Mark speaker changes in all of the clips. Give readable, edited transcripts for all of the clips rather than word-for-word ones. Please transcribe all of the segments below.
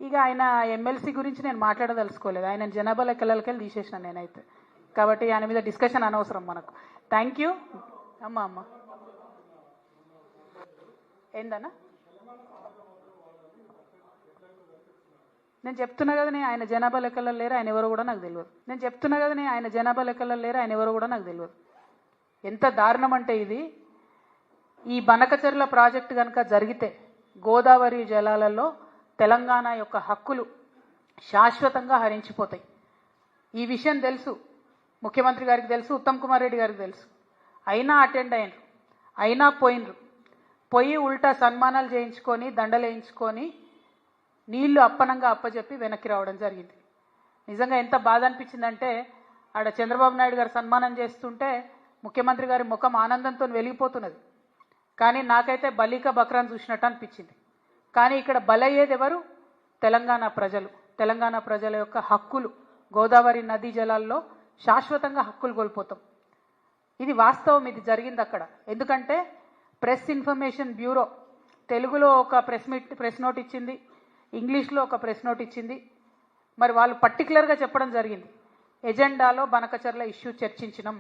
Speaker 1: ఇక ఆయన ఎమ్మెల్సీ గురించి నేను మాట్లాడదలుచుకోలేదు. ఆయన జనాభా లెక్కలకెళ్ళి తీసేసిన నేనైతే. కాబట్టి ఆయన మీద డిస్కషన్ అనవసరం మనకు. Thank you. అమ్మ ఏందన్నా నేను చెప్తున్నా కదా, ఆయన జనాభా లెక్కల్లో లేరు, ఆయన ఎవరో కూడా నాకు తెలియదు. నేను చెప్తున్నా కదా, ఆయన జనాభా లెక్కల్లో లేరు, ఆయన ఎవరో కూడా నాకు తెలియదు. ఎంత దారుణం అంటే ఇది, ఈ బనకచెర్ల ప్రాజెక్టు కనుక జరిగితే గోదావరి జలాలలో తెలంగాణ యొక్క హక్కులు శాశ్వతంగా హరించిపోతాయి. ఈ విషయం తెలుసు, ముఖ్యమంత్రి గారికి తెలుసు, ఉత్తమ్ కుమార్ రెడ్డి గారికి తెలుసు. అయినా అటెండ్ అయినరు, అయినా పోయి ఉల్టా సన్మానాలు చేయించుకొని దండలు వేయించుకొని నీళ్లు అప్పనంగా అప్పచెప్పి వెనక్కి రావడం జరిగింది. నిజంగా ఎంత బాధ అనిపించిందంటే, ఆడ చంద్రబాబు నాయుడు గారు సన్మానం చేస్తుంటే ముఖ్యమంత్రి గారి ముఖం ఆనందంతో వెలిగిపోతున్నది. కానీ నాకైతే బలీక బక్రాన్ చూసినట్టు అనిపించింది. కానీ ఇక్కడ బలయ్యేది ఎవరు? తెలంగాణ ప్రజలు. తెలంగాణ ప్రజల యొక్క హక్కులు, గోదావరి నదీ జలాల్లో శాశ్వతంగా హక్కులు కోల్పోతాం. ఇది వాస్తవం, ఇది జరిగింది అక్కడ. ఎందుకంటే ప్రెస్ ఇన్ఫర్మేషన్ బ్యూరో తెలుగులో ఒక ప్రెస్ నోట్ ఇచ్చింది, ఇంగ్లీష్లో ఒక ప్రెస్ నోట్ ఇచ్చింది. మరి వాళ్ళు పర్టికులర్గా చెప్పడం జరిగింది, ఎజెండాలో బనకచెర్ల ఇష్యూ చర్చించినాం,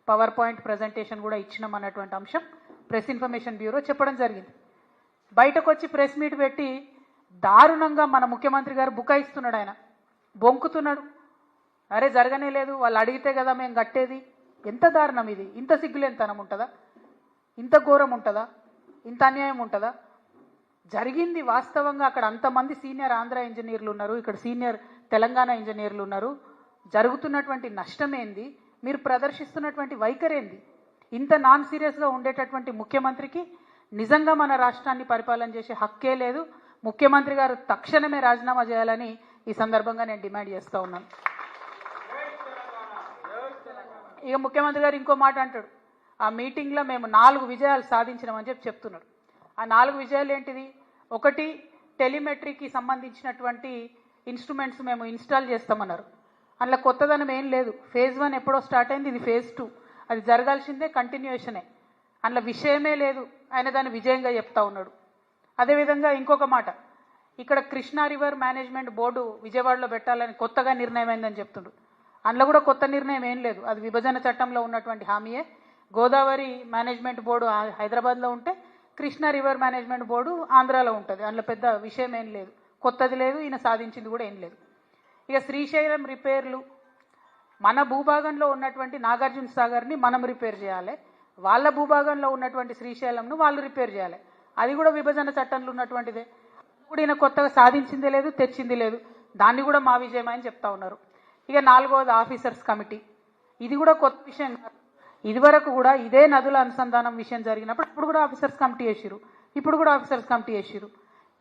Speaker 1: పవర్ పాయింట్ ప్రజెంటేషన్ కూడా ఇచ్చినాం అన్నటువంటి అంశం ప్రెస్ ఇన్ఫర్మేషన్ బ్యూరో చెప్పడం జరిగింది. బయటకు వచ్చి ప్రెస్ మీట్ పెట్టి దారుణంగా మన ముఖ్యమంత్రి గారు బుకాయిస్తున్నాడు, ఆయన బొంకుతున్నాడు. అరే జరగనే లేదు, వాళ్ళు అడిగితే కదా మేము కట్టేది. ఎంత దారుణం ఇది! ఇంత సిగ్గులేనితనం ఉంటుందా? ఇంత ఘోరం ఉంటుందా? ఇంత అన్యాయం ఉంటుందా? జరిగింది వాస్తవంగా. అక్కడ అంతమంది సీనియర్ ఆంధ్ర ఇంజనీర్లు ఉన్నారు, ఇక్కడ సీనియర్ తెలంగాణ ఇంజనీర్లు ఉన్నారు. జరుగుతున్నటువంటి నష్టమేంది, మీరు ప్రదర్శిస్తున్నటువంటి వైఖరేంది? ఇంత నాన్ సీరియస్గా ఉండేటటువంటి ముఖ్యమంత్రికి నిజంగా మన రాష్ట్రాన్ని పరిపాలన చేసే హక్కే లేదు. ముఖ్యమంత్రి గారు తక్షణమే రాజీనామా చేయాలని ఈ సందర్భంగా నేను డిమాండ్ చేస్తూ ఉన్నాను. ఇక ముఖ్యమంత్రి గారు ఇంకో మాట అంటాడు, ఆ మీటింగ్లో మేము 4 విజయాలు సాధించినామని చెప్తున్నాడు. ఆ 4 విజయాలు ఏంటిది? ఒకటి, టెలిమెట్రీకి సంబంధించినటువంటి ఇన్స్ట్రుమెంట్స్ మేము ఇన్స్టాల్ చేస్తామన్నారు. అందులో కొత్తదనం ఏం లేదు. ఫేజ్ 1 ఎప్పుడో స్టార్ట్ అయింది, ఇది ఫేజ్ 2. అది జరగాల్సిందే, కంటిన్యూషనే. అందులో విషయమే లేదు, ఆయన దాన్ని విజయంగా చెప్తా ఉన్నాడు. అదేవిధంగా ఇంకొక మాట, ఇక్కడ కృష్ణా రివర్ మేనేజ్మెంట్ బోర్డు విజయవాడలో పెట్టాలని కొత్తగా నిర్ణయం అయిందని చెప్తుండ్రు. అందులో కూడా కొత్త నిర్ణయం ఏం లేదు, అది విభజన చట్టంలో ఉన్నటువంటి హామీయే. గోదావరి మేనేజ్మెంట్ బోర్డు హైదరాబాద్లో ఉంటే కృష్ణా రివర్ మేనేజ్మెంట్ బోర్డు ఆంధ్రాలో ఉంటుంది. అందులో పెద్ద విషయం ఏం లేదు, కొత్తది లేదు, ఈయన సాధించింది కూడా ఏం లేదు. ఇక శ్రీశైలం రిపేర్లు, మన భూభాగంలో ఉన్నటువంటి నాగార్జున సాగర్ని మనం రిపేర్ చేయాలి, వాళ్ళ భూభాగంలో ఉన్నటువంటి శ్రీశైలంను వాళ్ళు రిపేర్ చేయాలి. అది కూడా విభజన చట్టంలో ఉన్నటువంటిదే. ఇప్పుడు ఈయన కొత్తగా సాధించిందే లేదు, తెచ్చింది లేదు. దాన్ని కూడా మా విజయమని చెప్తా ఉన్నారు. ఇక 4వది ఆఫీసర్స్ కమిటీ. ఇది కూడా కొత్త విషయం కాదు. ఇదివరకు కూడా ఇదే నదుల అనుసంధానం విషయం జరిగినప్పుడు ఇప్పుడు కూడా ఆఫీసర్స్ కమిటీ వేసిరు,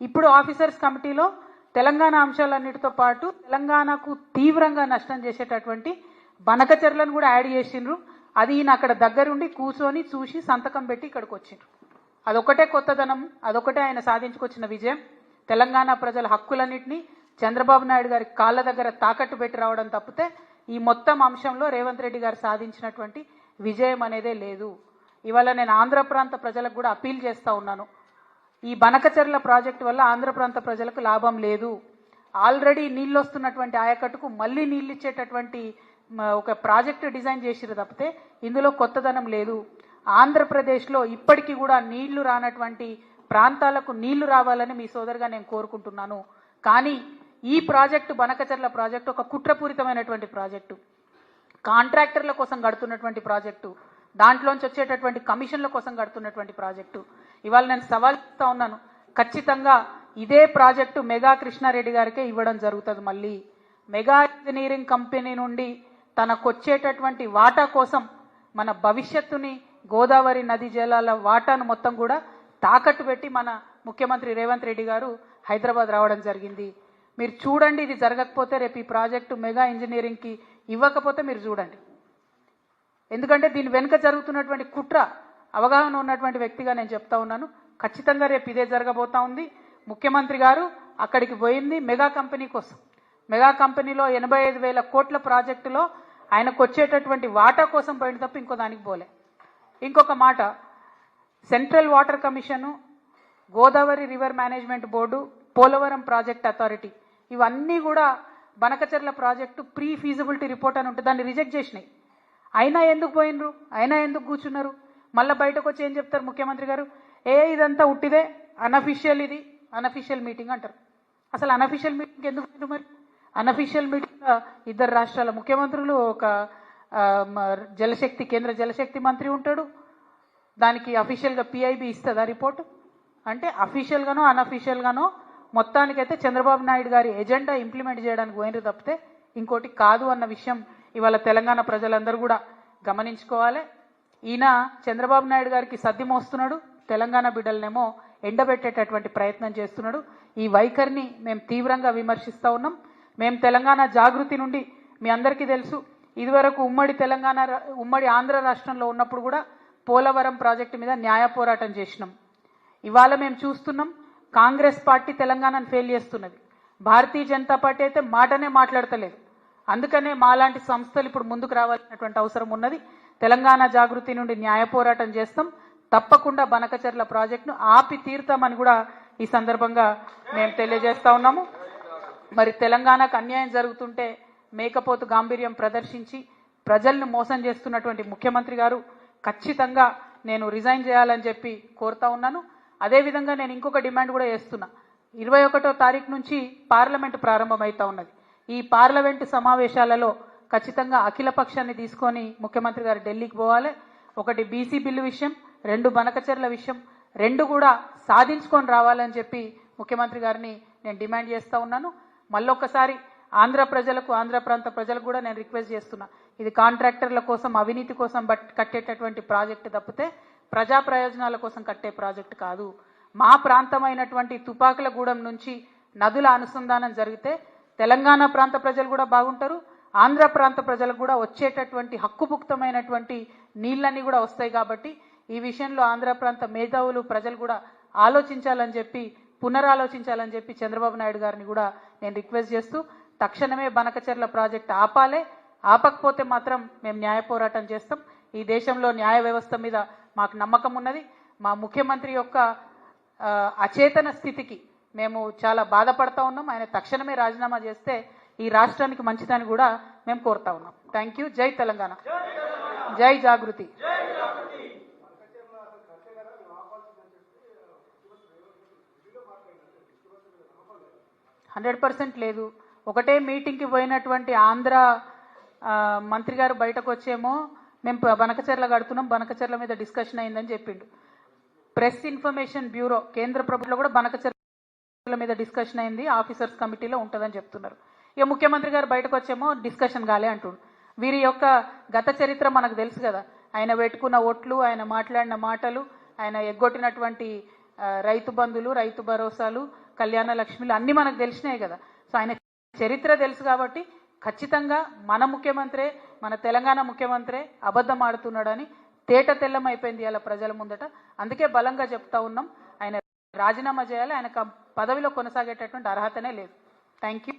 Speaker 1: ఇప్పుడు ఆఫీసర్స్ కమిటీలో తెలంగాణ అంశాలన్నిటితో పాటు తెలంగాణకు తీవ్రంగా నష్టం చేసేటటువంటి బనకచెర్లను కూడా యాడ్ చేసిండ్రు. అది ఈయన అక్కడ దగ్గరుండి కూర్చొని చూసి సంతకం పెట్టి ఇక్కడికి వచ్చిండ్రు. అదొకటే కొత్తదనం, అదొకటే ఆయన సాధించుకొచ్చిన విజయం. తెలంగాణ ప్రజల హక్కులన్నింటినీ చంద్రబాబు నాయుడు గారి కాళ్ళ దగ్గర తాకట్టు పెట్టి రావడం తప్పితే ఈ మొత్తం అంశంలో రేవంత్ రెడ్డి గారు సాధించినటువంటి విజయం అనేదే లేదు. ఇవాళ నేను ఆంధ్ర ప్రాంత ప్రజలకు కూడా అపీల్ చేస్తూ ఉన్నాను, ఈ బనకచెర్ల ప్రాజెక్టు వల్ల ఆంధ్ర ప్రాంత ప్రజలకు లాభం లేదు. ఆల్రెడీ నీళ్ళు వస్తున్నటువంటి ఆయకట్టుకు మళ్ళీ నీళ్ళు ఇచ్చేటటువంటి ఒక ప్రాజెక్టు డిజైన్ చేసిరు తప్పితే ఇందులో కొత్తదనం లేదు. ఆంధ్రప్రదేశ్లో ఇప్పటికీ కూడా నీళ్లు రానటువంటి ప్రాంతాలకు నీళ్లు రావాలని మీ సోదరుగా నేను కోరుకుంటున్నాను. కానీ ఈ ప్రాజెక్టు, బనకచెర్ల ప్రాజెక్టు ఒక కుట్రపూరితమైనటువంటి ప్రాజెక్టు, కాంట్రాక్టర్ల కోసం కడుతున్నటువంటి ప్రాజెక్టు, దాంట్లోంచి వచ్చేటటువంటి కమిషన్ల కోసం కడుతున్నటువంటి ప్రాజెక్టు. ఇవాళ నేను సవాల్ చేస్తూ ఉన్నాను, ఖచ్చితంగా ఇదే ప్రాజెక్టు మెగా కృష్ణారెడ్డి గారికే ఇవ్వడం జరుగుతుంది. మళ్ళీ మెగా ఇంజనీరింగ్ కంపెనీ నుండి తనకొచ్చేటటువంటి వాటా కోసం మన భవిష్యత్తుని, గోదావరి నది జలాల వాటాను మొత్తం కూడా తాకట్టు పెట్టి మన ముఖ్యమంత్రి రేవంత్ రెడ్డి గారు హైదరాబాద్ రావడం జరిగింది. మీరు చూడండి, ఇది జరగకపోతే రేపు ఈ ప్రాజెక్టు మెగా ఇంజనీరింగ్కి ఇవ్వకపోతే మీరు చూడండి. ఎందుకంటే దీని వెనుక జరుగుతున్నటువంటి కుట్ర అవగాహన ఉన్నటువంటి వ్యక్తిగా నేను చెప్తా ఉన్నాను. ఖచ్చితంగా రేపు ఇదే జరగబోతా ఉంది. ముఖ్యమంత్రి గారు అక్కడికి పోయింది మెగా కంపెనీ కోసం. మెగా కంపెనీలో 85,000 కోట్ల ప్రాజెక్టులో ఆయనకు వచ్చేటటువంటి వాటా కోసం పోయిన తప్ప ఇంకో దానికి పోలే. ఇంకొక మాట, central water commission, Godavari river management board, Polavaram project authority ఇవన్నీ కూడా Banakacherla project pre feasibility report అని ఉంటుంది, దాన్ని రిజెక్ట్ చేసినాయి. అయినా ఎందుకు పోయినరు, అయినా ఎందుకు కూర్చున్నారు? మళ్ళీ బయటకు వచ్చి ఏం చెప్తారు ముఖ్యమంత్రి గారు? ఇదంతా ఉట్టిదే, అనఫిషియల్, ఇది అనఫిషియల్ మీటింగ్ అంటారు. అసలు అనఫిషియల్ మీటింగ్ ఎందుకు పోయినారు మరి? అనఫిషియల్ మీటింగ్ ఇద్దరు రాష్ట్రాల ముఖ్యమంత్రులు, ఒక జలశక్తి కేంద్ర జలశక్తి మంత్రి ఉంటాడు, దానికి అఫీషియల్గా పిఐబి ఇస్తుందా రిపోర్టు? అంటే అఫీషియల్గానో అనఫీషియల్గానో మొత్తానికైతే చంద్రబాబు నాయుడు గారి ఎజెండా ఇంప్లిమెంట్ చేయడానికి పోయినరు తప్పితే ఇంకోటి కాదు అన్న విషయం ఇవాళ తెలంగాణ ప్రజలందరూ కూడా గమనించుకోవాలి. ఈయన చంద్రబాబు నాయుడు గారికి సద్ది మోస్తున్నాడు, తెలంగాణ బిడ్డలనేమో ఎండబెట్టేటటువంటి ప్రయత్నం చేస్తున్నాడు. ఈ వైఖరిని మేము తీవ్రంగా విమర్శిస్తూ ఉన్నాం. మేము తెలంగాణ జాగృతి నుండి మీ అందరికీ తెలుసు, ఇదివరకు ఉమ్మడి ఆంధ్ర రాష్ట్రంలో ఉన్నప్పుడు కూడా పోలవరం ప్రాజెక్టు మీద న్యాయ పోరాటం చేసినాం. ఇవాళ మేము చూస్తున్నాం కాంగ్రెస్ పార్టీ తెలంగాణను ఫెయిల్ చేస్తున్నది. భారతీయ జనతా పార్టీ అయితే మాటనే మాట్లాడతలేదు. అందుకనే మాలాంటి సంస్థలు ఇప్పుడు ముందుకు రావాల్సినటువంటి అవసరం ఉన్నది. తెలంగాణ జాగృతి నుండి న్యాయ పోరాటం చేస్తాం. తప్పకుండా బనకచెర్ల ప్రాజెక్టును ఆపి తీరుతామని కూడా ఈ సందర్భంగా మేము తెలియజేస్తా ఉన్నాము. మరి తెలంగాణకు అన్యాయం జరుగుతుంటే మేకపోతు గాంభీర్యం ప్రదర్శించి ప్రజల్ని మోసం చేస్తున్నటువంటి ముఖ్యమంత్రి గారు ఖచ్చితంగా నేను రిజైన్ చేయాలని చెప్పి కోరుతా ఉన్నాను. అదేవిధంగా నేను ఇంకొక డిమాండ్ కూడా చేస్తున్నా. 21వ తారీఖు నుంచి పార్లమెంటు ప్రారంభమవుతా ఉన్నది. ఈ పార్లమెంటు సమావేశాలలో ఖచ్చితంగా అఖిల పక్షాన్ని తీసుకొని ముఖ్యమంత్రి గారు ఢిల్లీకి పోవాలి. ఒకటి బీసీ బిల్లు విషయం, 2 బనకచెర్ల విషయం, 2 కూడా సాధించుకొని రావాలని చెప్పి ముఖ్యమంత్రి గారిని నేను డిమాండ్ చేస్తూ ఉన్నాను. మళ్ళొక్కసారి ఆంధ్ర ప్రజలకు, ఆంధ్ర ప్రాంత ప్రజలకు కూడా నేను రిక్వెస్ట్ చేస్తున్నా, ఇది కాంట్రాక్టర్ల కోసం, అవినీతి కోసం కట్టేటటువంటి ప్రాజెక్టు తప్పితే ప్రజా ప్రయోజనాల కోసం కట్టే ప్రాజెక్టు కాదు. మా ప్రాంతమైనటువంటి తుపాకులగూడెం నుంచి నదుల అనుసంధానం జరిగితే తెలంగాణ ప్రాంత ప్రజలు కూడా బాగుంటారు, ఆంధ్ర ప్రాంత ప్రజలకు కూడా వచ్చేటటువంటి హక్కుపుక్తమైనటువంటి నీళ్ళన్నీ కూడా వస్తాయి. కాబట్టి ఈ విషయంలో ఆంధ్ర ప్రాంత మేధావులు, ప్రజలు కూడా ఆలోచించాలని చెప్పి, పునరాలోచించాలని చెప్పి చంద్రబాబు నాయుడు గారిని కూడా నేను రిక్వెస్ట్ చేస్తూ తక్షణమే బనకచెర్ల ప్రాజెక్టు ఆపాలే. ఆపకపోతే మాత్రం మేము న్యాయ పోరాటం చేస్తాం. ఈ దేశంలో న్యాయ వ్యవస్థ మీద మాకు నమ్మకం ఉన్నది. మా ముఖ్యమంత్రి యొక్క అచేతన స్థితికి మేము చాలా బాధపడతా ఉన్నాం. ఆయన తక్షణమే రాజీనామా చేస్తే ఈ రాష్ట్రానికి మంచిదని కూడా మేము కోరుతా ఉన్నాం. Thank you. జై తెలంగాణ, జై జాగృతి. 100% లేదు. ఒకటే మీటింగ్కి పోయినటువంటి ఆంధ్ర మంత్రి గారు బయటకు వచ్చేమో మేము బనకచెర్ల కడుతున్నాం, బనకచెర్ల మీద డిస్కషన్ అయిందని చెప్పిండు. ప్రెస్ ఇన్ఫర్మేషన్ బ్యూరో కేంద్ర ప్రభుత్వంలో కూడా బనకచెర్ల మీద డిస్కషన్ అయింది, ఆఫీసర్స్ కమిటీలో ఉంటుందని చెప్తున్నారు. ఇక ముఖ్యమంత్రి గారు బయటకు వచ్చేమో డిస్కషన్ కాలే అంటుండు. వీరి యొక్క గత చరిత్ర మనకు తెలుసు కదా. ఆయన పెట్టుకున్న ఓట్లు, ఆయన మాట్లాడిన మాటలు, ఆయన ఎగ్గొట్టినటువంటి రైతు బంధులు, రైతు భరోసాలు, కళ్యాణ లక్ష్మిలు అన్నీ మనకు తెలిసినాయి కదా. సో ఆయన చరిత్ర తెలుసు కాబట్టి ఖచ్చితంగా మన ముఖ్యమంత్రే, మన తెలంగాణ ముఖ్యమంత్రే అబద్ధం ఆడుతున్నాడని తేట తెల్లమైపోయింది అలా ప్రజల ముందట. అందుకే బలంగా చెప్తా ఉన్నాం, ఆయన రాజీనామా చేయాలి, ఆయన పదవిలో కొనసాగేటటువంటి అర్హతనే లేదు. Thank you.